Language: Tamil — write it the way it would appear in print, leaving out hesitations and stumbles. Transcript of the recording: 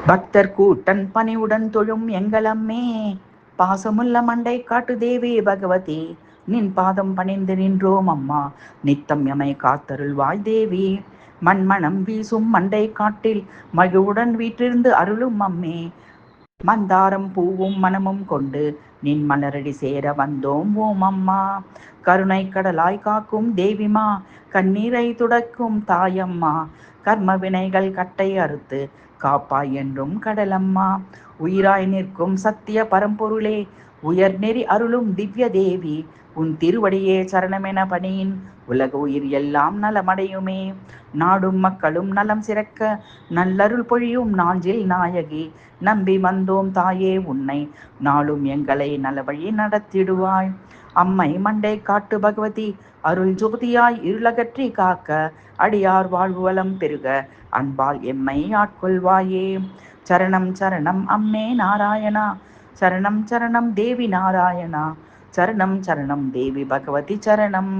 பக்தர் கூட்டன் பணிவுடன் தொழும் எங்களம்மே, பாசமுள்ள மண்டை காட்டு தேவி பகவதி, நின் பாதம் பணிந்து நின்றோம் அம்மா, நித்தம் எமை காத்தருள்வாய் தேவி. மண்மணம் வீசும் மண்டை காட்டில் மகிழ்வுடன் வீற்றிருந்து அருளும் அம்மே, மந்தாரம் பூவும் மனமும் கொண்டு நின் மலரடி சேர வந்தோம் ஓம் அம்மா. கருணை கடலாய் காக்கும் தேவிமா, கண்ணீரை துடைக்கும் தாயம்மா, கர்ம வினைகள் கட்டை அறுத்து காப்பாய் என்றும் கடலம்மா. உயிராய் நிற்கும் சத்திய பரம்பொருளே, உயர் நெறி அருளும் திவ்ய தேவி, உன் திருவடியே சரணமென பணியின் உலக உயிர் எல்லாம் நலமடையுமே. நாடும் மக்களும் நலம் சிறக்க நல்லருள் பொழியும் நாஞ்சில் நாயகி, நம்பி வந்தோம் தாயே உன்னை, நாளும் எங்களை நலவழி நடத்திடுவாய். அம்மை மண்டை காட்டு பகவதி, அருள் ஜோதியாய் இருளகற்றி காக்க, அடியார் வாழ்வு வளம் பெருக அன்பால் எம்மை ஆட்கொள்வாயே. சரணம் சரணம் அம்மே நாராயணா, சரணம் சரணம் தேவி நாராயணா, சரணம் சரணம் தேவி பகவதி சரணம்.